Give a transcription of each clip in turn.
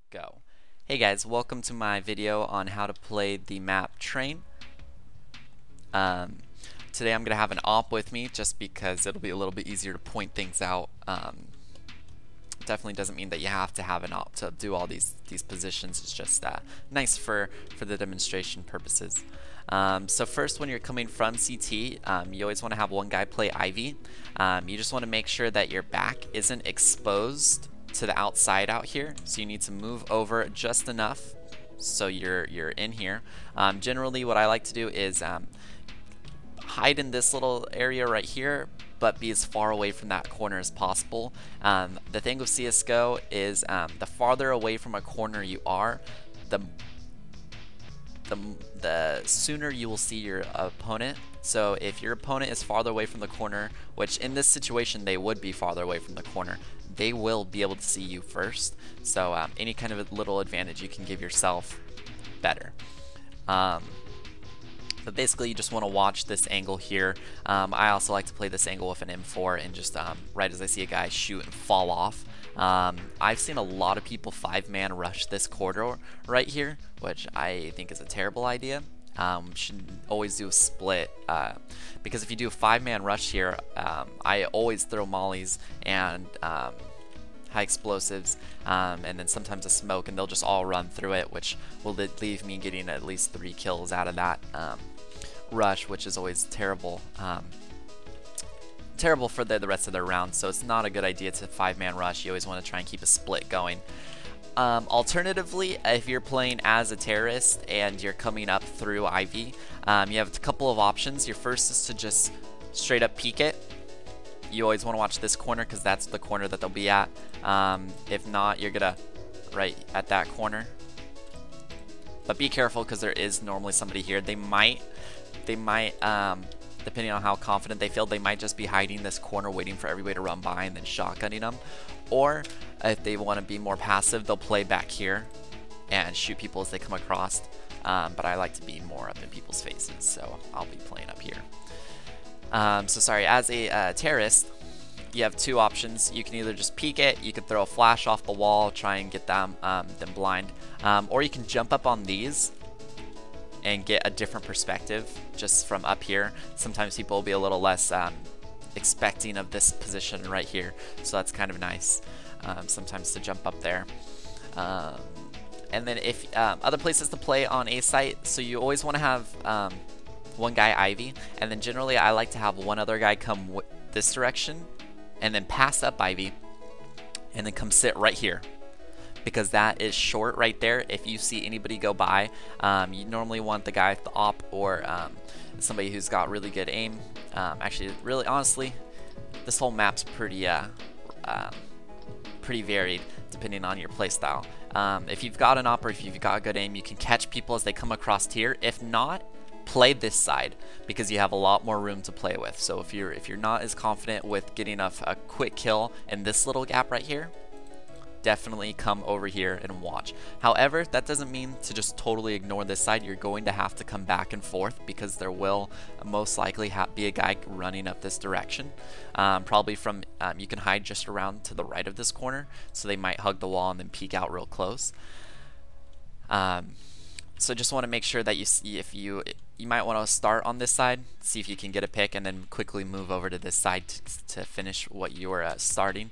Go. Hey guys, welcome to my video on how to play the map Train. Um, Today I'm going to have an op with me just because it'll be a little bit easier to point things out. Definitely doesn't mean that you have to have an op to do all these positions. It's just nice for the demonstration purposes. So first, when you're coming from CT, you always want to have one guy play Ivy. You just want to make sure that your back isn't exposed to the outside out here, so you need to move over just enough so you're in here. Generally what I like to do is hide in this little area right here, but be as far away from that corner as possible. The thing with CSGO is the farther away from a corner you are, the sooner you will see your opponent. So if your opponent is farther away from the corner, which in this situation they would be farther away from the corner, they will be able to see you first. So any kind of a little advantage you can give yourself, better. But basically you just want to watch this angle here. I also like to play this angle with an M4 and just right as I see a guy shoot and fall off. I've seen a lot of people 5-man rush this corridor right here, which I think is a terrible idea. Should always do a split, because if you do a 5-man rush here, I always throw mollies and high explosives, and then sometimes a smoke, and they'll just all run through it, which will leave me getting at least 3 kills out of that rush, which is always terrible. Terrible for the rest of their rounds, so it's not a good idea to 5-man rush. You always want to try and keep a split going. Alternatively, if you're playing as a terrorist and you're coming up through Ivy, you have a couple of options. Your first is to just straight up peek it. You always want to watch this corner because that's the corner that they'll be at. If not, you're gonna right at that corner. But be careful because there is normally somebody here. They might depending on how confident they feel, they might just be hiding this corner waiting for everybody to run by and then shotgunning them. Or if they want to be more passive, they'll play back here and shoot people as they come across. But I like to be more up in people's faces, so I'll be playing up here. So sorry, as a terrorist, you have 2 options. You can either just peek it, you can throw a flash off the wall, try and get them blind, or you can jump up on these and get a different perspective just from up here. Sometimes people will be a little less expecting of this position right here, so that's kind of nice sometimes to jump up there. And then if other places to play on a site, so you always want to have one guy Ivy, and then generally I like to have one other guy come this direction and then pass up Ivy and then come sit right here, because that is short right there. If you see anybody go by, you normally want the guy at the op or somebody who's got really good aim. Actually, really honestly, this whole map's pretty varied depending on your playstyle. If you've got an op or if you've got good aim, you can catch people as they come across here. If not, play this side because you have a lot more room to play with. So if you're not as confident with getting a quick kill in this little gap right here, definitely come over here and watch. However, that doesn't mean to just totally ignore this side. You're going to have to come back and forth because there will most likely be a guy running up this direction. Probably from, you can hide just around to the right of this corner, so they might hug the wall and then peek out real close. So just want to make sure that you see, if you might want to start on this side, see if you can get a pick, and then quickly move over to this side to finish what you're starting.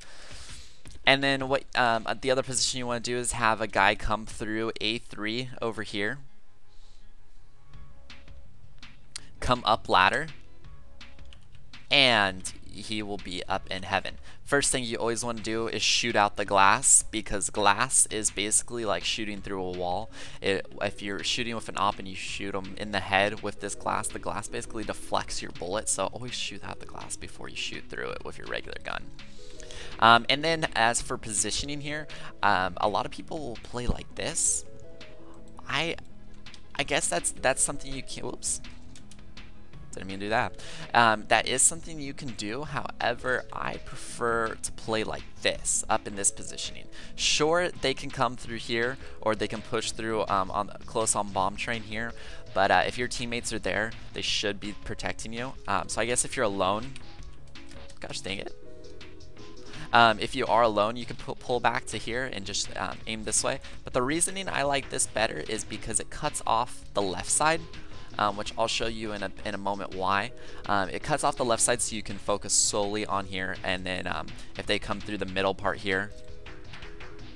And then what the other position you want to do is have a guy come through A3 over here, come up ladder, and he will be up in heaven. First thing you always want to do is shoot out the glass, because glass is basically like shooting through a wall. If you're shooting with an op and you shoot them in the head with this glass, the glass basically deflects your bullet, so always shoot out the glass before you shoot through it with your regular gun. And then as for positioning here, a lot of people will play like this. I guess that's something you can, whoops, didn't mean to do that. That is something you can do. However, I prefer to play like this, up in this positioning. Sure, they can come through here, or they can push through close on bomb train here, but if your teammates are there, they should be protecting you. So I guess if you're alone, gosh dang it. If you are alone, you can pull back to here and just aim this way. But the reasoning I like this better is because it cuts off the left side, which I'll show you in a moment why. It cuts off the left side so you can focus solely on here, and then if they come through the middle part here,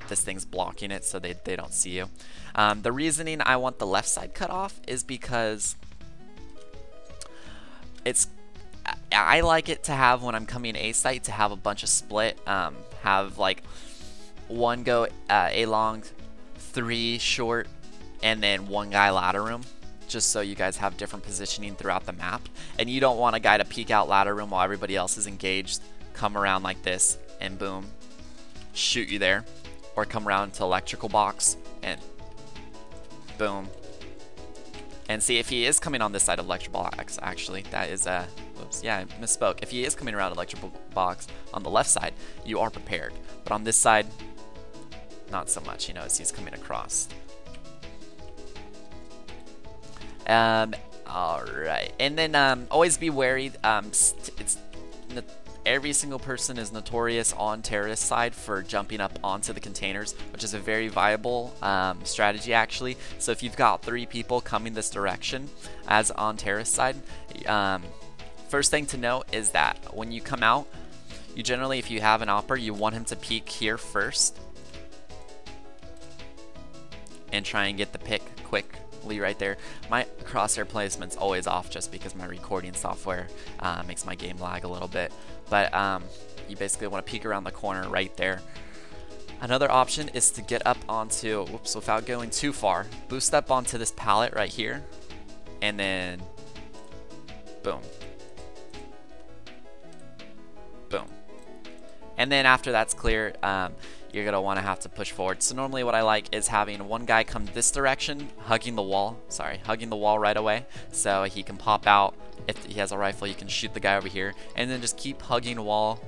this thing's blocking it so they don't see you. The reasoning I want the left side cut off is because I like it to have, when I'm coming A site, to have a bunch of split, have like one go A long, 3 short, and then one guy ladder room, just so you guys have different positioning throughout the map. And you don't want a guy to peek out ladder room while everybody else is engaged, come around like this, and boom, shoot you there. Or come around to electrical box, and boom. And see, if he is coming on this side of electrical box, actually, that is whoops, yeah, I misspoke. If he is coming around electrical box on the left side, you are prepared. But on this side, not so much, as he's coming across. Alright, and then always be wary. Every single person is notorious on terrorist side for jumping up onto the containers, which is a very viable strategy actually. So if you've got 3 people coming this direction as on terrorist side, first thing to note is that when you come out, you generally, if you have an opper, you want him to peek here first and try and get the pick quickly right there. My crosshair placement's always off just because my recording software makes my game lag a little bit. But you basically want to peek around the corner right there. Another option is to get up onto, whoops, without going too far, boost up onto this pallet right here, and then boom. Boom. And then after that's clear, you're going to want to have to push forward. So normally what I like is having one guy come this direction, hugging the wall right away, so he can pop out. If he has a rifle, you can shoot the guy over here, and then just keep hugging the wall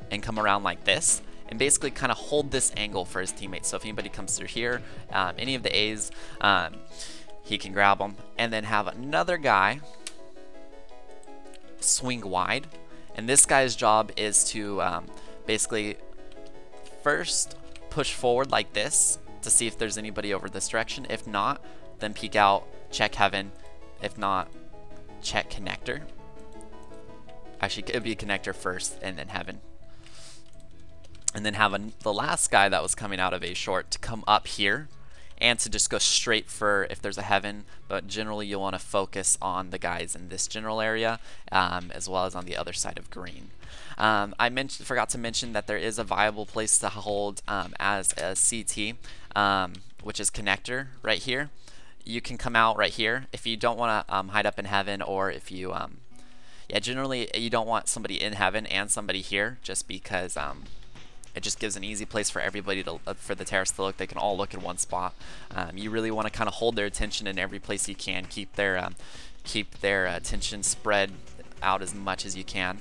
and come around like this, and basically kind of hold this angle for his teammates. So if anybody comes through here, any of the A's, he can grab them, and then have another guy swing wide. And this guy's job is to basically first push forward like this to see if there's anybody over this direction. If not, then peek out, check heaven. If not, check connector. Actually, it would be connector first and then heaven. And then have the last guy that was coming out of A short to come up here and to just go straight for if there's a heaven. But generally you'll want to focus on the guys in this general area, as well as on the other side of green. I forgot to mention that there is a viable place to hold as a CT, which is connector right here. You can come out right here if you don't want to hide up in heaven, or if you yeah, generally you don't want somebody in heaven and somebody here, just because it just gives an easy place for everybody to for the terrorists to look. They can all look in one spot. You really want to kind of hold their attention in every place you can. Keep their attention spread out as much as you can.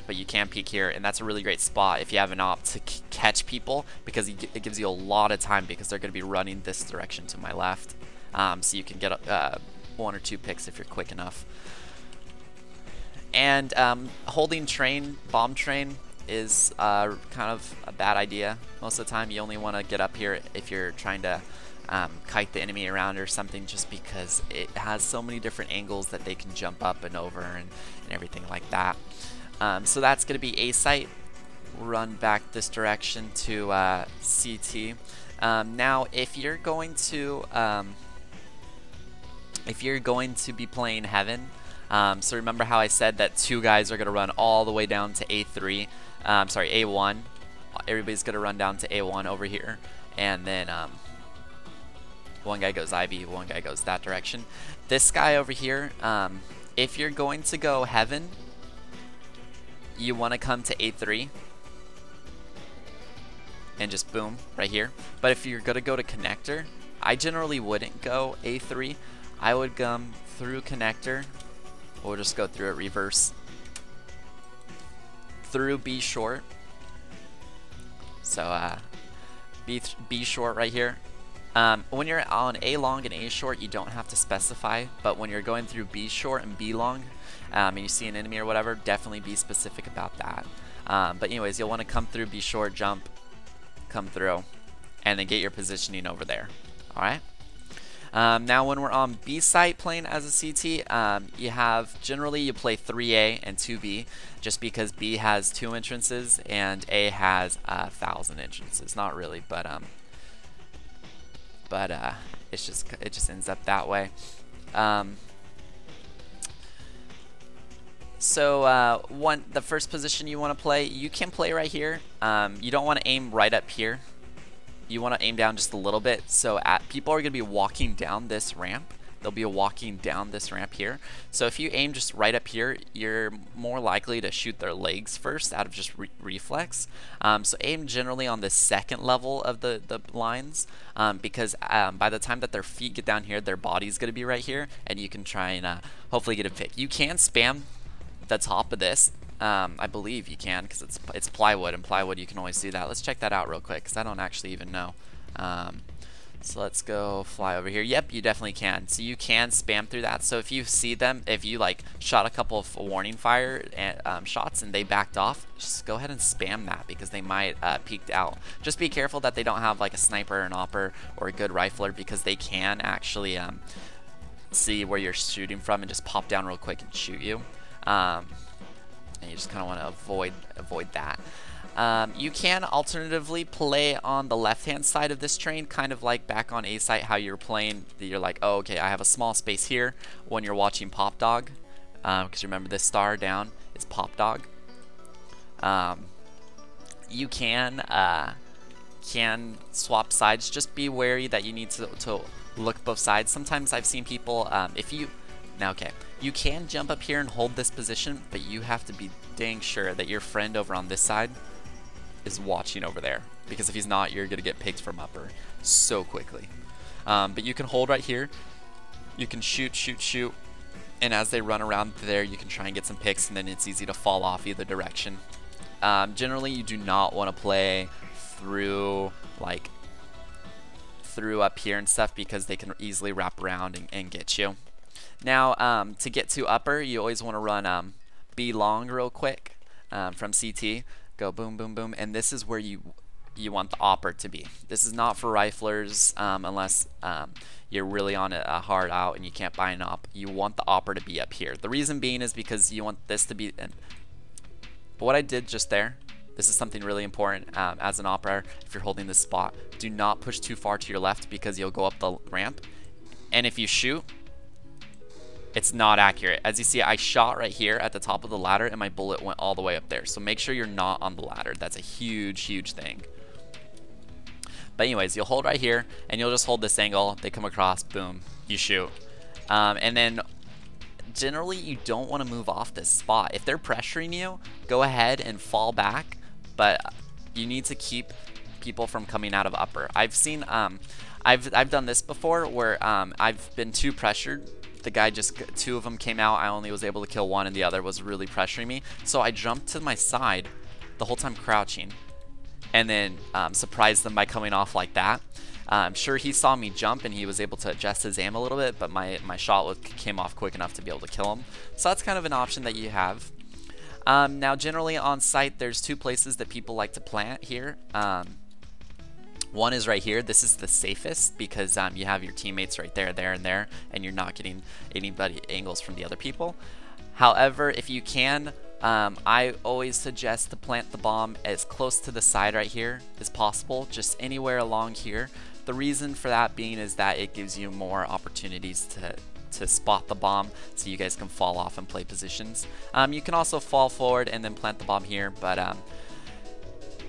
But you can peek here, and that's a really great spot if you have an op to catch people, because it gives you a lot of time, because they're going to be running this direction to my left. So you can get 1 or 2 picks if you're quick enough. And holding bomb train is kind of a bad idea. Most of the time you only want to get up here if you're trying to kite the enemy around or something, just because it has so many different angles that they can jump up and over and everything like that. So that's going to be A site. Run back this direction to CT. Now if you're going to be playing heaven, so remember how I said that 2 guys are going to run all the way down to A3, sorry, A1. Everybody's going to run down to A1 over here, and then one guy goes IB, one guy goes that direction. This guy over here, if you're going to go heaven, you want to come to A3 and just boom right here. But if you're going to go to connector, I generally wouldn't go A3. I would come through connector, or just go through it reverse, through B short. So B short right here. When you're on A long and A short, you don't have to specify, but when you're going through B short and B long, and you see an enemy or whatever, definitely be specific about that. But anyways, you'll want to come through, be short, jump, come through, and then get your positioning over there. Alright? Now when we're on B site playing as a CT, you have, generally you play 3A and 2B, just because B has 2 entrances and A has 1,000 entrances. Not really, but it just ends up that way. The first position you want to play, you can play right here. You don't want to aim right up here. You want to aim down just a little bit. So people are going to be walking down this ramp. They'll be walking down this ramp here. So if you aim just right up here, you're more likely to shoot their legs first out of just reflex. So aim generally on the second level of the lines, because by the time that their feet get down here, their body's going to be right here, and you can try and hopefully get a pick. You can spam the top of this. I believe you can, because it's plywood, and plywood you can always do that. Let's check that out real quick, because I don't actually even know. So let's go fly over here. Yep, you definitely can. So you can spam through that. So if you see them, if you like shot a couple of warning fire and, shots and they backed off, just go ahead and spam that, because they might peek out. Just be careful that they don't have like a sniper, an opper, or a good rifler, because they can actually see where you're shooting from and just pop down real quick and shoot you. And you just kind of want to avoid that. You can alternatively play on the left-hand side of this train, kind of like back on A site, how you're playing. You're like, oh, okay, I have a small space here when you're watching Pop Dog, because remember this star down is Pop Dog. You can swap sides. Just be wary that you need to look both sides. Sometimes I've seen people, you can jump up here and hold this position, but you have to be dang sure that your friend over on this side is watching over there, because if he's not, you're gonna get picked from upper so quickly. But you can hold right here, you can shoot, and as they run around there, you can try and get some picks, and then it's easy to fall off either direction. Generally, you do not want to play through up here and stuff, because they can easily wrap around and get you. Now, to get to upper, you always want to run B long real quick from CT. Go boom, boom, boom, and this is where you want the opper to be. This is not for riflers unless you're really on a hard out and you can't buy an op. You want the opper to be up here. The reason being is because you want this to be. What I did just there, this is something really important as an operator. If you're holding this spot, do not push too far to your left, because you'll go up the ramp, and if you shoot, it's not accurate. As you see, I shot right here at the top of the ladder and my bullet went all the way up there. So make sure you're not on the ladder. That's a huge thing. But anyways, you'll hold right here and you'll just hold this angle. They come across, boom, you shoot. And then generally you don't want to move off this spot. If they're pressuring you, go ahead and fall back, but you need to keep people from coming out of upper. I've seen, I've done this before where I've been too pressured. The guy two of them came out, I only was able to kill one, and the other was really pressuring me. So I jumped to my side the whole time crouching, and then surprised them by coming off like that. I'm sure he saw me jump and he was able to adjust his aim a little bit, but my shot came off quick enough to be able to kill him. So that's kind of an option that you have. Now generally on site, there's 2 places that people like to plant here. One is right here. This is the safest, because you have your teammates right there, and there, and you're not getting anybody angles from the other people. However, if you can, I always suggest to plant the bomb as close to the side right here as possible, just anywhere along here. The reason for that being is that it gives you more opportunities to spot the bomb, so you guys can fall off and play positions. You can also fall forward and then plant the bomb here, but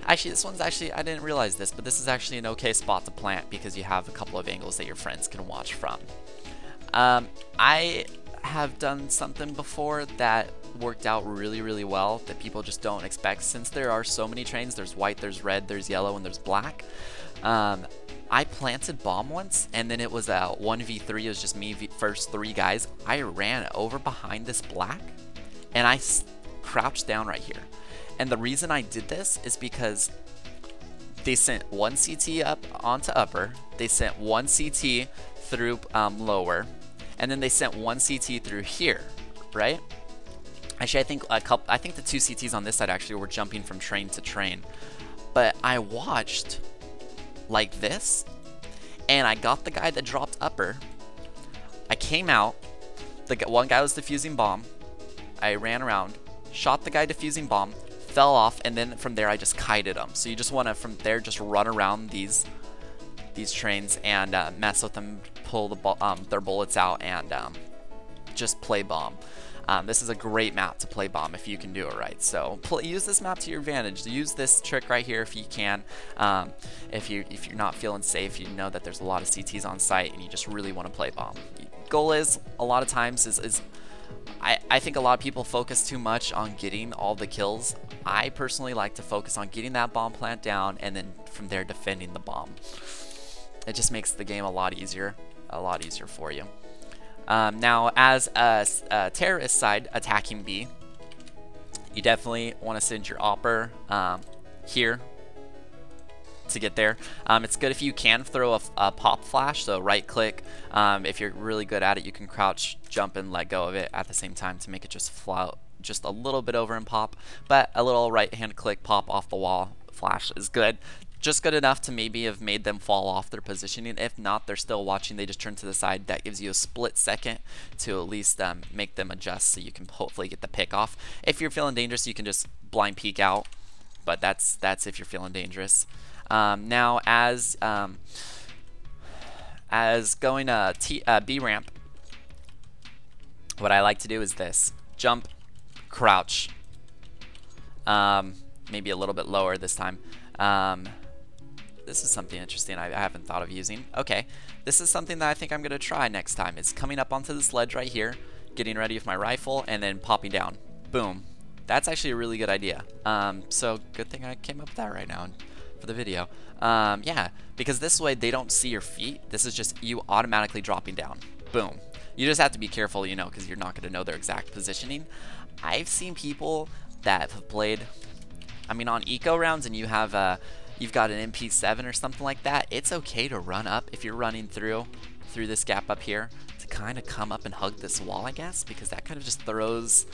actually, this one's actually, I didn't realize this, but this is actually an okay spot to plant, because you have a couple of angles that your friends can watch from. I have done something before that worked out really well that people just don't expect. Since there are so many trains, there's white, there's red, there's yellow, and there's black. I planted bomb once, and then it was a 1v3. It was just me first 3 guys. I ran over behind this black, and I crouched down right here. And the reason I did this is because they sent 1 CT up onto upper, they sent 1 CT through lower, and then they sent 1 CT through here, right? Actually, I think the 2 CTs on this side actually were jumping from train to train. But I watched like this, and I got the guy that dropped upper. I came out. The one guy was defusing bomb. I ran around, shot the guy defusing bomb, fell off, and then from there I just kited him. So you just want to from there just run around these trains and mess with them, pull their bullets out, and just play bomb. This is a great map to play bomb if you can do it right. So use this map to your advantage. Use this trick right here if you can. If you're not feeling safe, you know that there's a lot of CTs on site and you just really want to play bomb. Goal is a lot of times is I think a lot of people focus too much on getting all the kills. I personally like to focus on getting that bomb plant down and then from there defending the bomb. It just makes the game a lot easier for you. Now, as a terrorist side attacking B, you definitely want to send your opper here to get there. It's good if you can throw a pop flash, so right click. If you're really good at it, you can crouch, jump, and let go of it at the same time to make it just float just a little bit over and pop. But a little right hand click pop off the wall flash is good. Just good enough to maybe have made them fall off their positioning. If not, they're still watching, they just turn to the side. That gives you a split second to at least make them adjust so you can hopefully get the pick off. If you're feeling dangerous, you can just blind peek out, but that's if you're feeling dangerous. Now as going to B ramp, what I like to do is this: jump, crouch, maybe a little bit lower this time. This is something interesting I haven't thought of using. Okay, this is something that I think I'm going to try next time. It's coming up onto this ledge right here, getting ready with my rifle, and then popping down. Boom. That's actually a really good idea. So good thing I came up with that right now for the video. Yeah, because this way they don't see your feet. This is just you automatically dropping down. Boom. You just have to be careful, you know, because you're not going to know their exact positioning. I've seen people that have played, I mean, on eco rounds, and you've got an MP7 or something like that. It's okay to run up if you're running through this gap up here to kind of come up and hug this wall, I guess, because that kind of just throws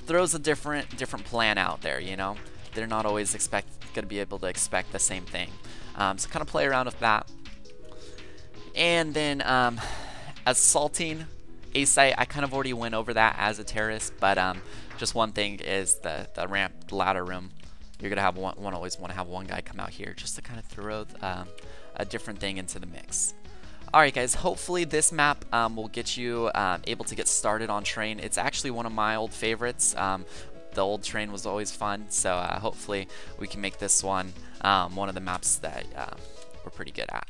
a different plan out there, you know. They're not always going to be able to expect the same thing. So kind of play around with that. And then assaulting A site, I kind of already went over that as a terrorist, but just one thing is the ramp ladder room. You're gonna have always want to have one guy come out here just to kind of throw a different thing into the mix. Alright guys, hopefully this map will get you able to get started on train. It's actually one of my old favorites. The old train was always fun, so hopefully we can make this one one of the maps that we're pretty good at.